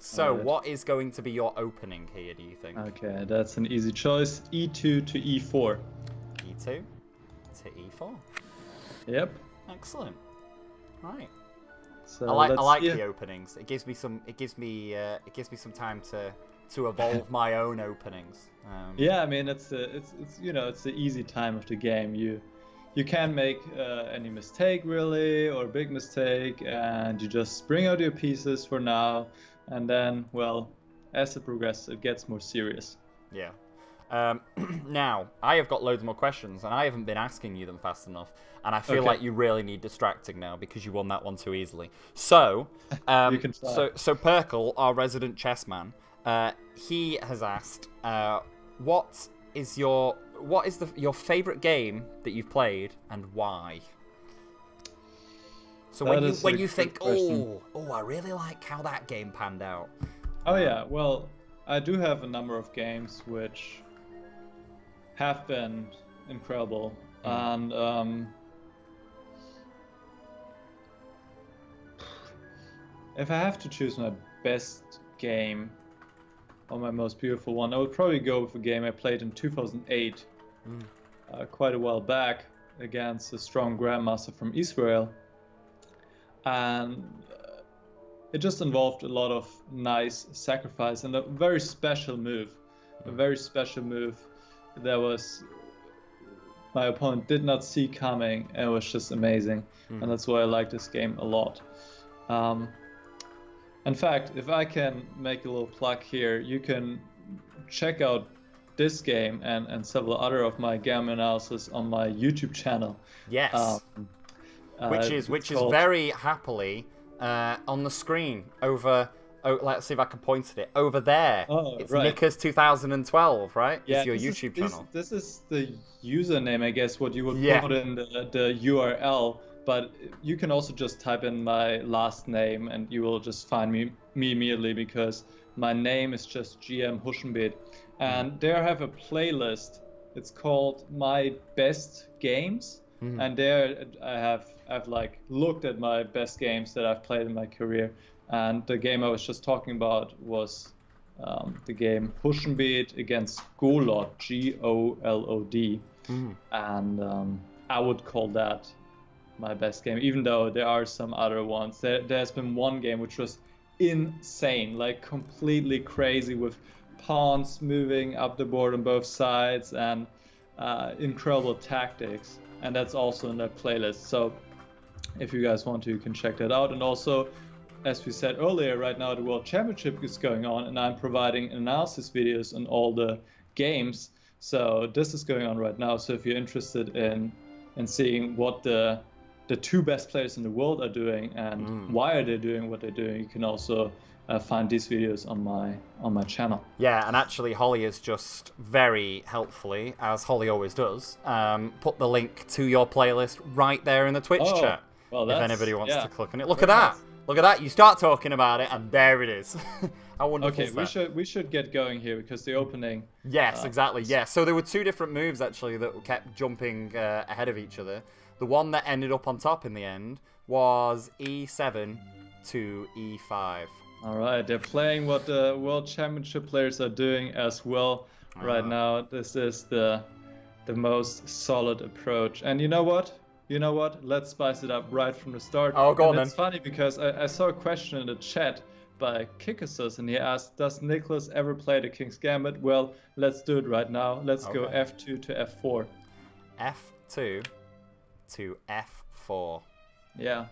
So, what is going to be your opening here, do you think? Okay, that's an easy choice. E2 to E4. E2 to E4. Yep. Excellent. Right. So I like the openings. It gives me some time to evolve my own openings. Yeah, I mean it's the easy time of the game. You can't make any mistake really, or big mistake, and you just bring out your pieces for now, and then, well, as it progresses, it gets more serious. Yeah. Now, I have got loads more questions, and I haven't been asking you them fast enough, and I feel like you really need distracting now because you won that one too easily. So, you can try. so Perkle, our resident chess man, he has asked, what is your favorite game that you've played and why? So when you think, oh, I really like how that game panned out. Oh yeah, well, I do have a number of games which have been incredible, and if I have to choose my best game or my most beautiful one, I would probably go with a game I played in 2008, quite a while back, against a strong grandmaster from Israel, and it just involved a lot of nice sacrifice and a very special move. That was my opponent did not see coming, and it was just amazing. And that's why I like this game a lot. In fact, if I can make a little plug here, you can check out this game and several other of my game analysis on my YouTube channel. Yes. Which is very happily on the screen over. Oh, let's see if I can point at it. Over there. Oh, it's right. Niclas 2012, right? Yeah, it's your YouTube channel. This is the username, I guess, what you would put in the URL. But you can also just type in my last name and you will just find me immediately, because my name is just GM Huschenbeth. And there I have a playlist. It's called My Best Games. And there I've like looked at my best games that I've played in my career. And the game I was just talking about was the game Huschenbeth against Golod, Golod. And I would call that my best game, even though there are some other ones. There's been one game which was insane, like completely crazy, with pawns moving up the board on both sides and incredible tactics. And that's also in that playlist. So if you guys want to, you can check that out. And also, as we said earlier, right now the World Championship is going on, and I'm providing analysis videos on all the games. So this is going on right now. So if you're interested in seeing what the two best players in the world are doing and why are they doing what they're doing, you can also find these videos on my channel. Yeah, and actually Holly has just very helpfully, as Holly always does, put the link to your playlist right there in the Twitch chat. Well, if anybody wants to click on it. Look at that. Look at that. You start talking about it, and there it is. How wonderful is that? we should get going here, because the opening... Yes, exactly. Yeah. So there were two different moves, actually, that kept jumping ahead of each other. The one that ended up on top in the end was E7 to E5. All right. They're playing what the World Championship players are doing as well right now. This is the most solid approach. And you know what? Let's spice it up right from the start. Oh, go on then. It's funny because I saw a question in the chat by Kikasus, and he asked, does Niclas ever play the King's Gambit? Well, let's do it right now. Let's go F2 to F4. F2 to F4. Yeah.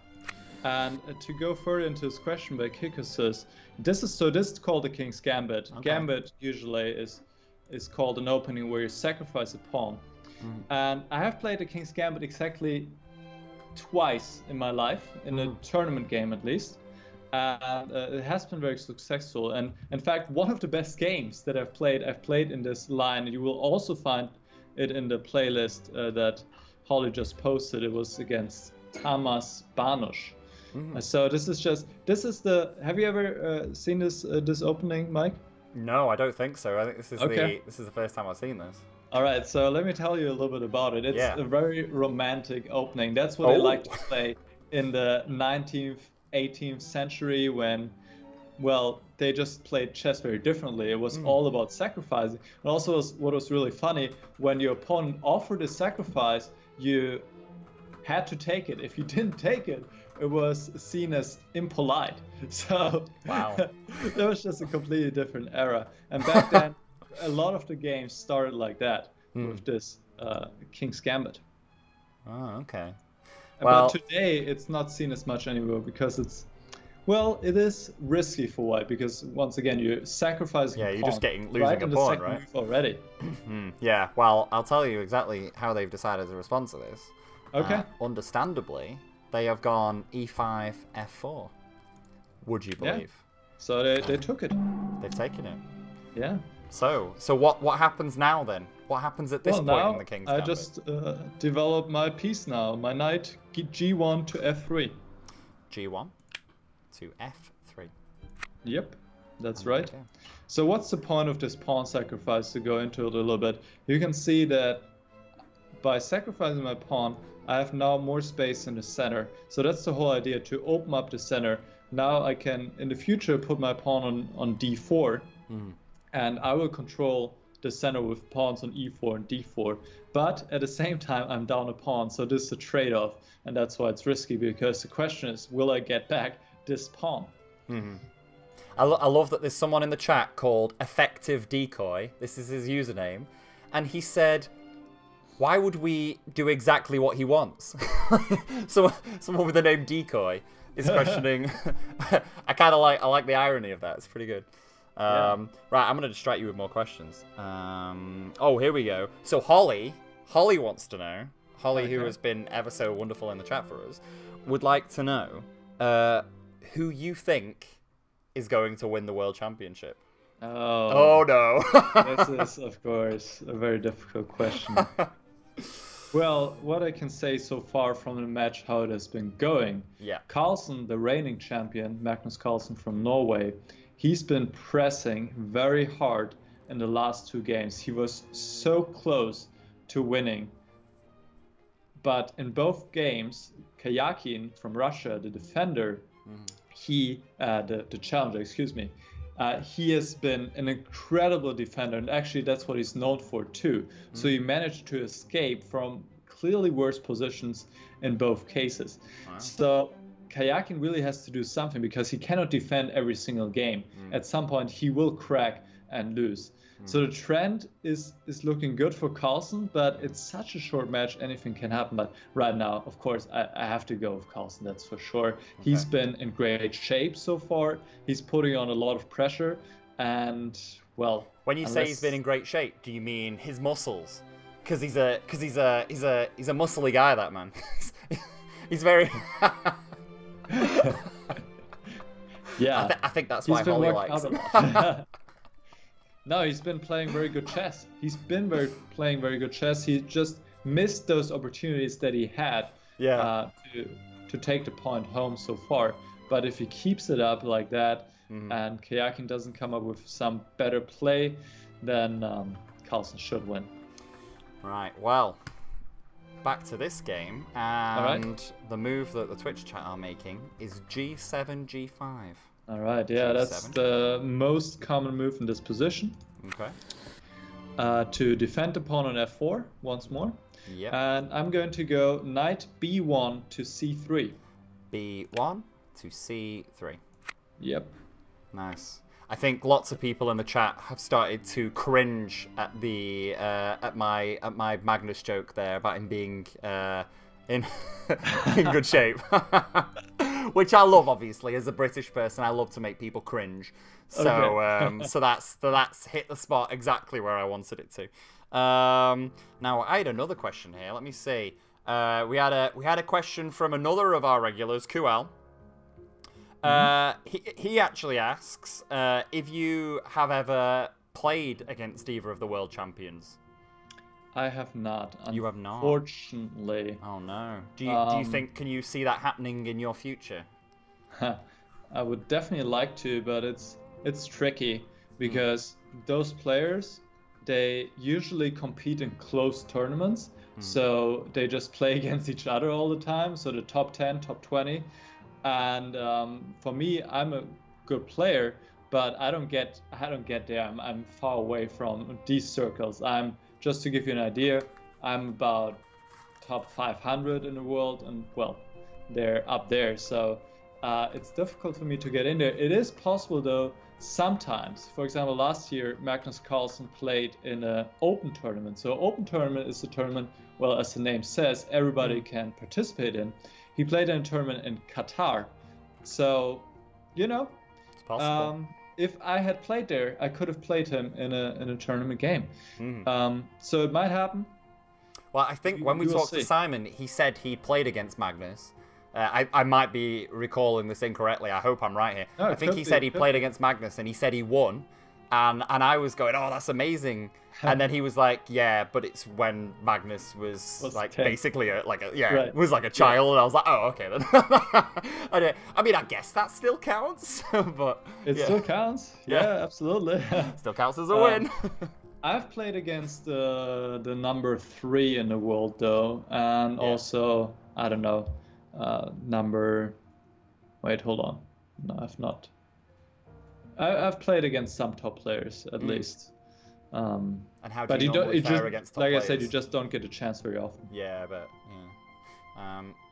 And to go further into his question by Kikasus, this is called the King's Gambit. Okay. Gambit usually is called an opening where you sacrifice a pawn. And I have played the King's Gambit exactly twice in my life, in a tournament game at least. And it has been very successful. And in fact, one of the best games that I've played in this line. You will also find it in the playlist that Holly just posted. It was against Tamas Banush. So this is the. Have you ever seen this opening, Mike? No, I don't think so. I think this is the first time I've seen this. All right, so let me tell you a little bit about it. It's a very romantic opening. That's what I like to play in the 19th, 18th century, when well, they just played chess very differently. It was all about sacrificing. And also, what was really funny, when your opponent offered a sacrifice, you had to take it. If you didn't take it, it was seen as impolite. So wow, that was just a completely different era. And back then, a lot of the games started like that with this King's Gambit. Oh, okay. Well, but today it's not seen as much anymore because it's, well, it is risky for white because once again you're sacrificing. Yeah, you're just losing a pawn, right? Already. Yeah. Well, I'll tell you exactly how they've decided to respond to this. Okay. Understandably, they have gone e5, f4. Would you believe? Yeah. So they took it. They've taken it. Yeah. So what happens now then? What happens at this point in the King's Gambit? I just develop my piece now. My knight g1 to f3. G1 to f3. Yep, that's right. Okay. So what's the point of this pawn sacrifice, to go into it a little bit? You can see that by sacrificing my pawn, I have now more space in the center. So that's the whole idea, to open up the center. Now I can, in the future, put my pawn on d4, and I will control the center with pawns on e4 and d4. But at the same time, I'm down a pawn, so this is a trade-off, and that's why it's risky, because the question is, will I get back this pawn? I love that there's someone in the chat called Effective Decoy. This is his username. And he said, why would we do exactly what he wants? So someone with the name Decoy is questioning. I like the irony of that. It's pretty good. Right, I'm going to distract you with more questions. Oh, here we go. So Holly wants to know. Holly, who has been ever so wonderful in the chat for us, would like to know who you think is going to win the World Championship. Oh no. This is, of course, a very difficult question. Well, what I can say so far from the match, how it has been going. Yeah. Carlsen, the reigning champion, Magnus Carlsen from Norway, he's been pressing very hard in the last two games. He was so close to winning. But in both games, Kayakin from Russia, the defender, the challenger, excuse me, he has been an incredible defender, and actually that's what he's known for too. So he managed to escape from clearly worse positions in both cases. So Kayakin really has to do something, because he cannot defend every single game. At some point he will crack and lose. So the trend is looking good for Carlsen, but it's such a short match, anything can happen. But right now, of course, I have to go with Carlsen, that's for sure. He's been in great shape so far. He's putting on a lot of pressure, and well. When you say he's been in great shape, do you mean his muscles? Because he's a muscly guy, that man. He's very. Yeah, I think that's why Holly likes him. No, he's been playing very good chess. Playing very good chess. He just missed those opportunities that he had to take the point home so far. But if he keeps it up like that, and Kayakin doesn't come up with some better play, then Carlsen should win. Right, well, back to this game, and the move that the Twitch chat are making is g7, g5. All right, yeah, that's the most common move in this position. Okay. To defend the pawn on f4 once more. Yeah. And I'm going to go knight b1 to c3. b1 to c3. Yep. Nice. I think lots of people in the chat have started to cringe at the at my Magnus joke there about him being in good shape. Which I love, obviously, as a British person. I love to make people cringe. So, so that's hit the spot exactly where I wanted it to. Now, I had another question here. Let me see. We had a question from another of our regulars, Kual. He actually asks if you have ever played against either of the world champions. I have not. You have not? Unfortunately. Oh no. Do you think, can you see that happening in your future? I would definitely like to, but it's tricky, because those players, they usually compete in close tournaments, so they just play against each other all the time, so the top 10, top 20. And for me, I'm a good player, but I don't get there. I'm far away from these circles. Just to give you an idea, I'm about top 500 in the world, and well, they're up there. So it's difficult for me to get in there. It is possible though. Sometimes, for example, last year Magnus Carlsen played in an open tournament. So open tournament is a tournament, well, as the name says, everybody can participate in. He played in a tournament in Qatar. So, you know, it's possible. If I had played there, I could have played him in a tournament game. So it might happen. Well, I think when we talked to Simon, he said he played against Magnus. I might be recalling this incorrectly. I hope I'm right here. No, I think he said he played against Magnus, and he said he won. And I was going, oh, that's amazing. And then he was like, yeah, but it's when Magnus was like 10. Basically was like a child. Yeah. And I was like, oh, okay then. I mean, I guess that still counts. But it still counts. Yeah, absolutely. Still counts as a win. I've played against the number 3 in the world though, and also I don't know. Wait, hold on. No, I've not. I've played against some top players at least. And how do you normally fare against top players? I said, you just don't get a chance very often. Yeah, but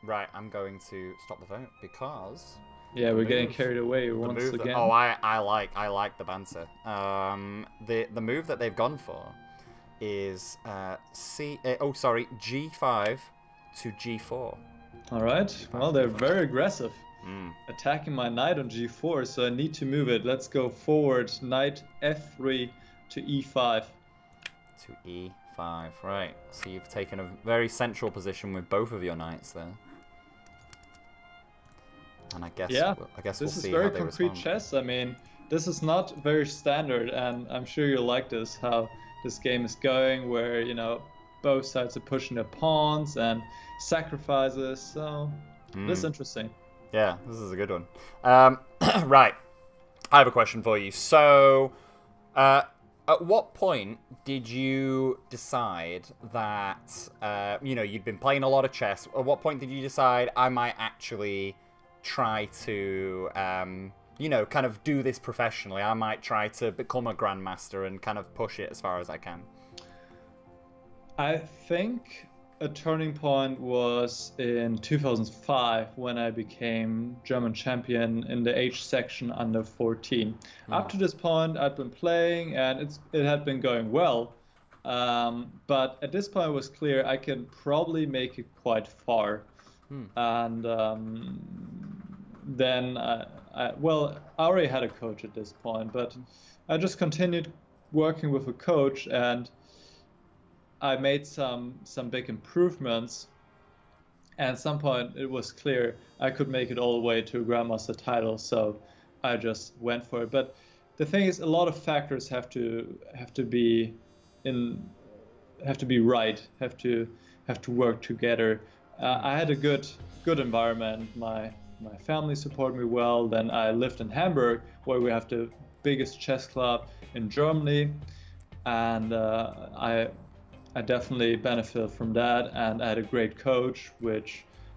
right, I'm going to stop the vote because we're getting carried away once again. I like the banter. The move that they've gone for is G5 to G4. All right. Well, they're very aggressive. Attacking my knight on G4, so I need to move it. Let's go forward. Knight F3 to E5. To E5, right. So you've taken a very central position with both of your knights there. And I guess we'll see how they respond. This is very concrete chess. I mean, this is not very standard, and I'm sure you'll like this, how this game is going, where, you know, both sides are pushing their pawns and sacrifices, so this is interesting. Yeah, this is a good one. Right, I have a question for you. So, at what point did you decide that, you'd been playing a lot of chess, at what point did you decide I might actually try to, kind of do this professionally? I might try to become a grandmaster and kind of push it as far as I can. I think a turning point was in 2005 when I became German champion in the age section under 14. Up to this point, I'd been playing and it had been going well. But at this point, it was clear I can probably make it quite far. And then, I already had a coach at this point, but I just continued working with a coach, and I made some big improvements, and at some point it was clear I could make it all the way to a Grandmaster title, so I just went for it. But the thing is, a lot of factors have to be right, have to work together. I had a good environment. My family supported me well. Then I lived in Hamburg, where we have the biggest chess club in Germany, and I definitely benefited from that, and I had a great coach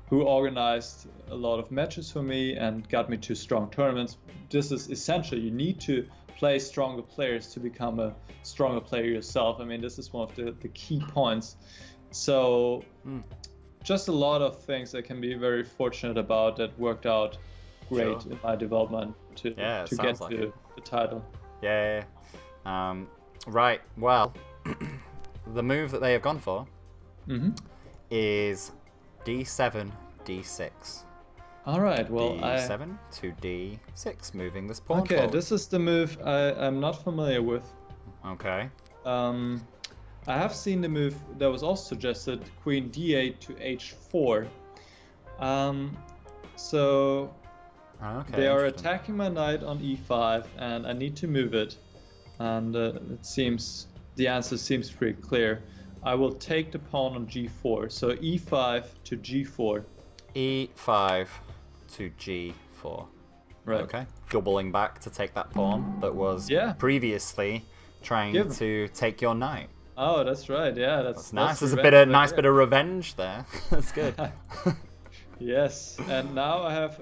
who organized a lot of matches for me and got me to strong tournaments. This is essential. You need to play stronger players to become a stronger player yourself. I mean, this is one of the key points. So just a lot of things I can be very fortunate about that worked out great in my development to get to the title. Yeah. Right, well, the move that they have gone for is D7, D6. All right, well, D7 to D6, moving this pawn Okay, forward. this is the move I'm not familiar with. Okay. I have seen the move that was also suggested, Queen D8 to H4. So they are attacking my knight on E5, and I need to move it. And the answer seems pretty clear. I will take the pawn on G4, so E5 to G4. E5 to G4. Right. Okay. Doubling back to take that pawn that was previously trying to take your knight. Oh, that's right. Yeah, that's nice. There's a nice bit of revenge there. That's good. Yes, and now I have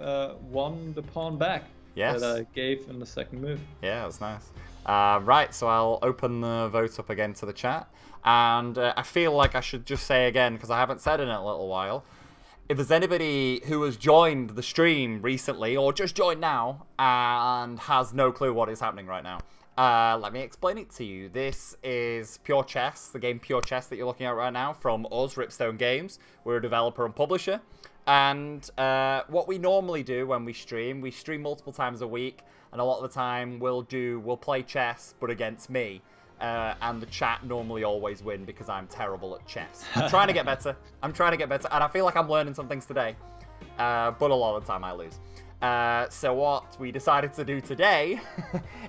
won the pawn back. Yes. that I gave in the second move. Yeah, that's nice. Right, so I'll open the vote up again to the chat. And I feel like I should just say again, because I haven't said it in a little while, if there's anybody who has joined the stream recently, or just joined now, and has no clue what is happening right now, let me explain it to you. This is Pure Chess, the game Pure Chess that you're looking at right now, from us, Ripstone Games. We're a developer and publisher. And what we normally do when we stream multiple times a week, and a lot of the time we'll play chess, but against me. And the chat normally always win because I'm terrible at chess. I'm trying to get better. And I feel like I'm learning some things today. But a lot of the time I lose. So what we decided to do today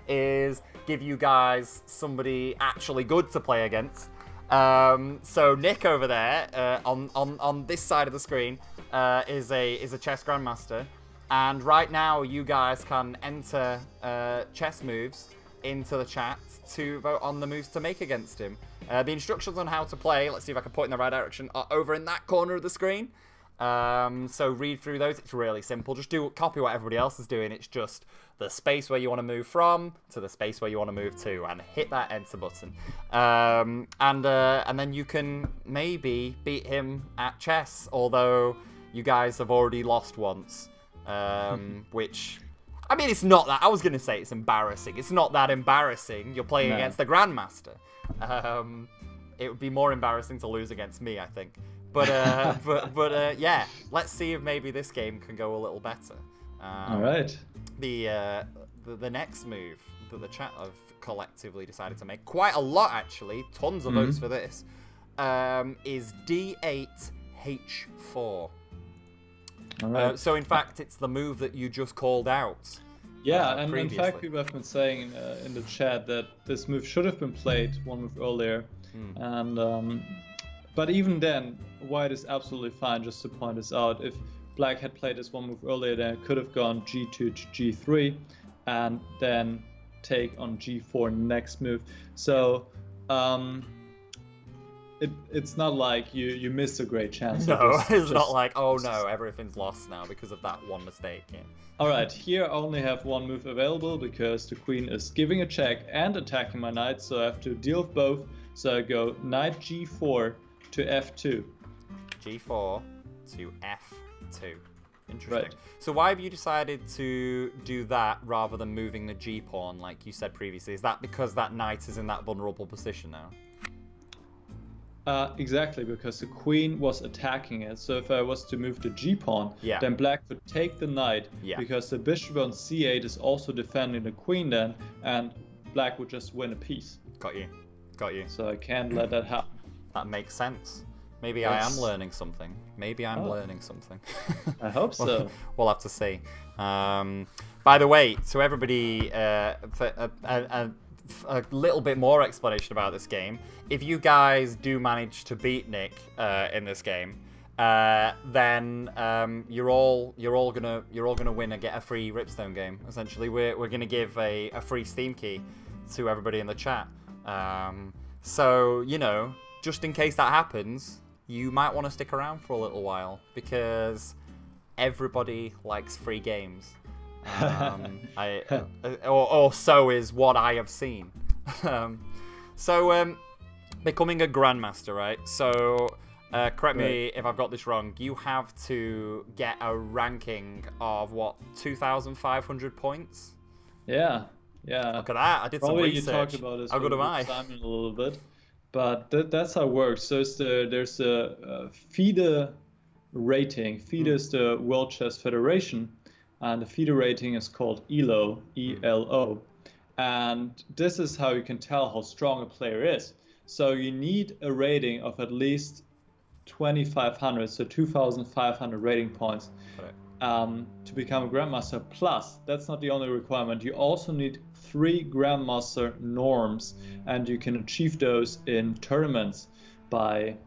is give you guys somebody actually good to play against. So Nick over there, on this side of the screen, is a chess grandmaster. And right now you guys can enter chess moves into the chat to vote on the moves to make against him. The instructions on how to play, let's see if I can point in the right direction, are over in that corner of the screen. So read through those. It's really simple. Just copy what everybody else is doing. It's just the space where you want to move from to the space where you want to move to, and hit that enter button. And then you can maybe beat him at chess, although you guys have already lost once, which... I mean, it's not that. I was going to say it's embarrassing. It's not that embarrassing. You're playing against the Grandmaster. It would be more embarrassing to lose against me, I think. But yeah, let's see if maybe this game can go a little better. All right. The next move that the chat have collectively decided to make, quite a lot actually, tons of votes for this, is D8 H4. Right. So in fact, it's the move that you just called out. Yeah, and in fact, people have been saying in the chat that this move should have been played one move earlier. And but even then, white is absolutely fine. Just to point this out, if black had played this one move earlier, then it could have gone G2 to G3, and then take on G4 next move. So. It's not like you missed a great chance. No, it's not like, oh no, everything's lost now because of that one mistake. Yeah. Alright, here I only have one move available because the queen is giving a check and attacking my knight, so I have to deal with both. So I go knight G4 to F2. G4 to F2. Interesting. Right. So why have you decided to do that rather than moving the G pawn like you said previously? Is that because that knight is in that vulnerable position now? Exactly, because the queen was attacking it. So if I was to move the G-pawn, then black would take the knight, because the bishop on C8 is also defending the queen then, and black would just win a piece. Got you. So I can't let that happen. That makes sense. Maybe I am learning something. I hope so. We'll have to see. By the way, to everybody, a little bit more explanation about this game. If you guys do manage to beat Nick in this game, then you're all gonna win and get a free Ripstone game. Essentially, we're gonna give a free Steam key to everybody in the chat. So you know, just in case that happens, you might want to stick around for a little while because everybody likes free games. Or so is what I have seen. Becoming a grandmaster, right? So correct me if I've got this wrong. You have to get a ranking of what, 2,500 points? Yeah. Look at that! I did some research. You talked about this. How good am I? Simon a little bit, but that's how it works. So there's a FIDE rating. FIDE is the World Chess Federation. And the FIDE rating is called ELO, E-L-O. And this is how you can tell how strong a player is. So you need a rating of at least 2,500, so 2,500 rating points to become a Grandmaster. Plus, that's not the only requirement. You also need 3 Grandmaster norms, and you can achieve those in tournaments by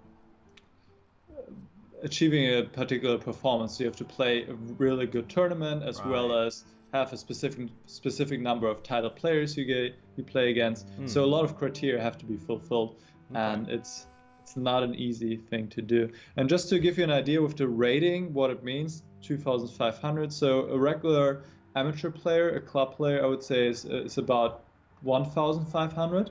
achieving a particular performance. So you have to play a really good tournament as well as have a specific number of title players you play against. So a lot of criteria have to be fulfilled, and it's not an easy thing to do. And just to give you an idea with the rating, what it means, 2,500. So a regular amateur player, a club player, I would say is about 1,500.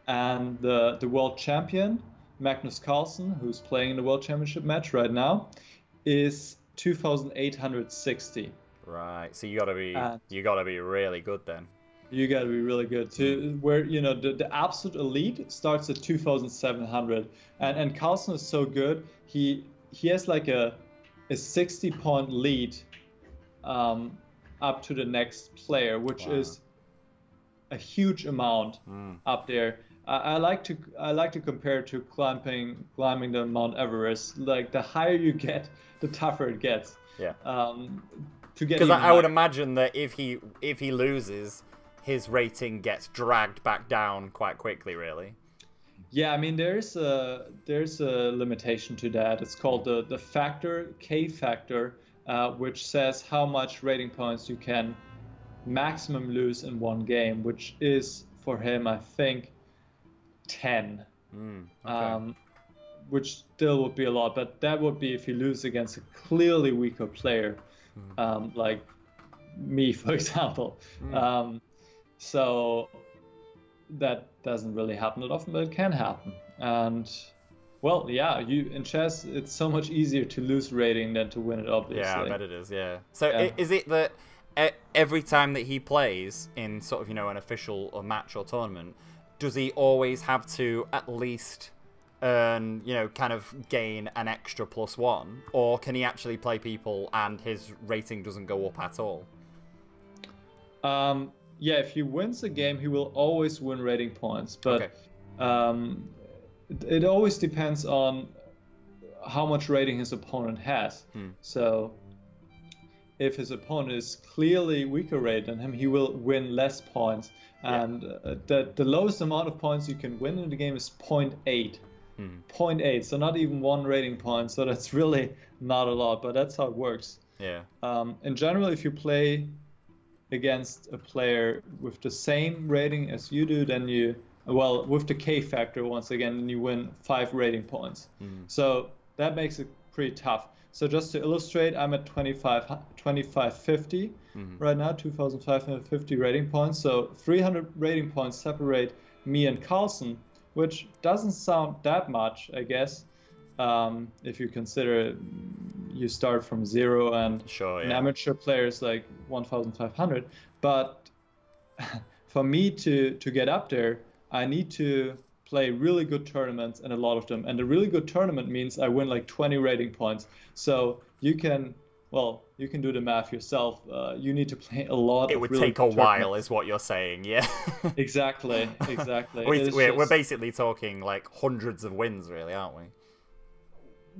And the world champion, Magnus Carlsen, who's playing in the World Championship match right now, is 2,860. Right. So you gotta be really good then. You gotta be really good too. Where the absolute elite starts at 2,700, and Carlsen is so good. He has like a 60-point lead up to the next player, which is a huge amount up there. I like to compare it to climbing the Mount Everest. Like the higher you get, the tougher it gets. Yeah. Because I would imagine that if he loses, his rating gets dragged back down quite quickly, really. Yeah, I mean there's a limitation to that. It's called the factor, K factor, which says how much rating points you can maximum lose in one game, which is for him, I think, 10. Okay. Which still would be a lot, but that would be if you lose against a clearly weaker player, like me, for example. So that doesn't really happen that often, but it can happen. And well, yeah, in chess, it's so much easier to lose rating than to win it, obviously. Yeah, I bet it is, yeah. So is it that every time that he plays in sort of, an official or match or tournament, does he always have to at least earn, kind of gain an extra +1? Or can he actually play people and his rating doesn't go up at all? Yeah, if he wins a game, he will always win rating points. But it always depends on how much rating his opponent has. So if his opponent is clearly weaker rated than him, he will win less points. And the lowest amount of points you can win in the game is 0.8. 0.8, so not even 1 rating point. So that's really not a lot, but that's how it works. Yeah. In general, if you play against a player with the same rating as you do, then with the K factor once again, then you win 5 rating points. So that makes it pretty tough. So just to illustrate, I'm at 2550 right now, 2,550 rating points. So 300 rating points separate me and Carlsen, which doesn't sound that much, I guess, if you consider you start from 0 and an amateur player is like 1,500. But for me to get up there, I need to play really good tournaments, and a lot of them. And a really good tournament means I win like 20 rating points. So you can do the math yourself. You need to play a lot. It would take a while, is what you're saying, yeah. Exactly. We're basically talking like hundreds of wins, really, aren't we?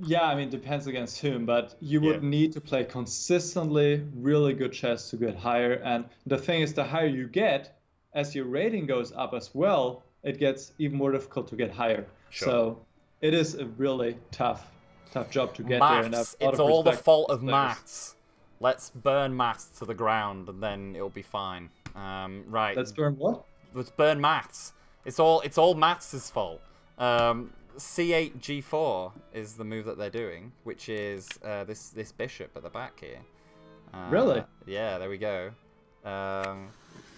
Yeah, I mean, depends against whom, but you would need to play consistently really good chess to get higher. And the thing is, the higher you get, as your rating goes up as well, it gets even more difficult to get higher. Sure. So it is a really tough job to get maths. there. And it's all the fault of maths. Let's burn maths to the ground, and then it'll be fine. Right. Let's burn what? Let's burn maths. It's all maths' fault. C8 G4 is the move that they're doing, which is this bishop at the back here. Really? Yeah, there we go.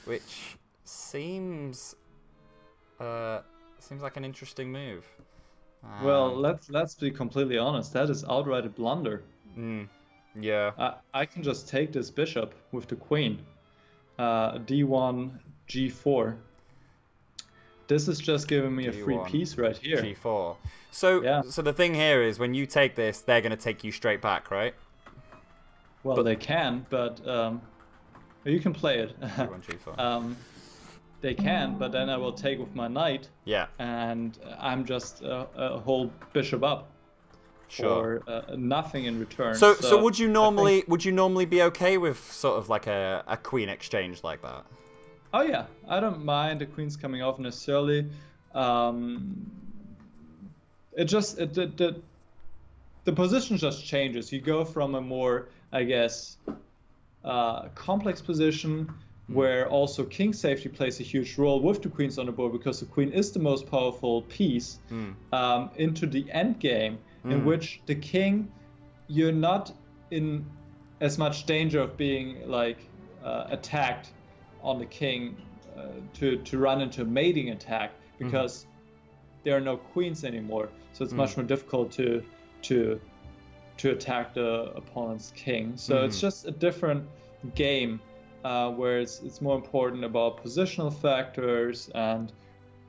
Which seems like an interesting move. Well, let's be completely honest. That is outright a blunder. Yeah. I can just take this bishop with the queen. D1 G4. This is just giving me a free piece right here. G4. So the thing here is, when you take this, they're going to take you straight back, right? Well, they can, but you can play it. D1 G4. They can, but then I will take with my knight. Yeah. And I'm just a whole bishop up. Sure. For nothing in return. So would you normally be okay with sort of like a queen exchange like that? Oh yeah, I don't mind the queens coming off necessarily. The position just changes. You go from a more, I guess, complex position where also king safety plays a huge role with the queens on the board, because the queen is the most powerful piece, into the end game, in which the king, you're not in as much danger of being like attacked on the king to run into a mating attack, because there are no queens anymore. So it's much more difficult to attack the opponent's king. So it's just a different game where it's more important about positional factors and,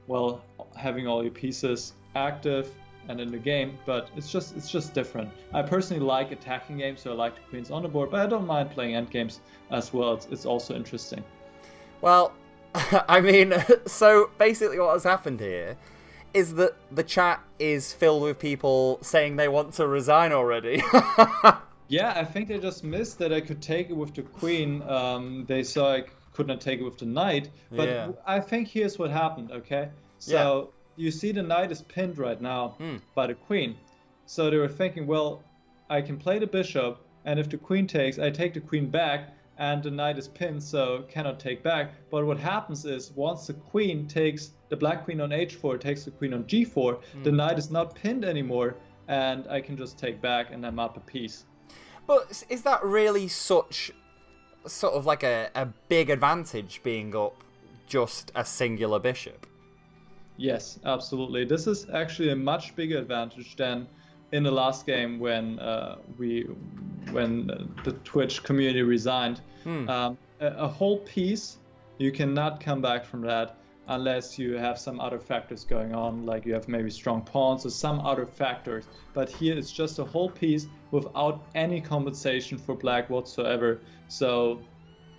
well, having all your pieces active and in the game, but it's just different. I personally like attacking games, so I like the queens on the board, but I don't mind playing endgames as well. It's also interesting. Well, I mean, so basically what has happened here is that the chat is filled with people saying they want to resign already. Yeah, I think they just missed that I could take it with the queen. They saw I could not take it with the knight, but I think here's what happened, okay? So you see the knight is pinned right now by the queen. So they were thinking, well, I can play the bishop, and if the queen takes, I take the queen back, and the knight is pinned, so cannot take back. But what happens is, once the queen takes, the black queen on h4 takes the queen on g4, the knight is not pinned anymore, and I can just take back, and I'm up a piece. But is that really such, sort of like a big advantage, being up just a singular bishop? Yes, absolutely. This is actually a much bigger advantage than in the last game when the Twitch community resigned. A whole piece, you cannot come back from that unless you have some other factors going on, like you have maybe strong pawns or some other factors. But here it's just a whole piece without any compensation for black whatsoever. So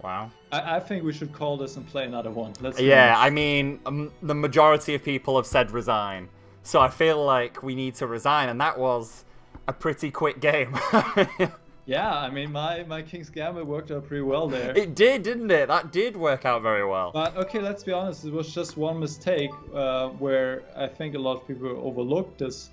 wow. I think we should call this and play another one. I mean, the majority of people have said resign. So I feel like we need to resign, and that was a pretty quick game. Yeah, I mean, my King's Gambit worked out pretty well there. It did, didn't it? That did work out very well. But okay, let's be honest, it was just one mistake where I think a lot of people overlooked this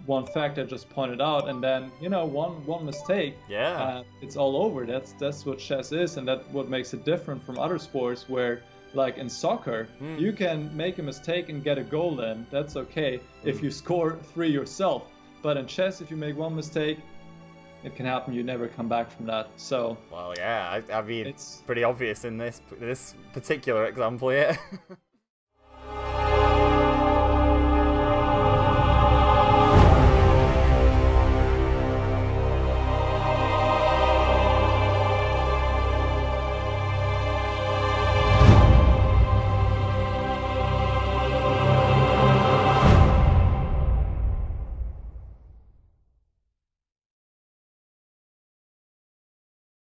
one fact I just pointed out, and then, you know, one mistake, it's all over. That's what chess is, and that's what makes it different from other sports where, like in soccer, you can make a mistake and get a goal in. That's okay if you score 3 yourself. But in chess, if you make one mistake, it can happen. You never come back from that. So, well, yeah, I mean, it's pretty obvious in this particular example, yeah.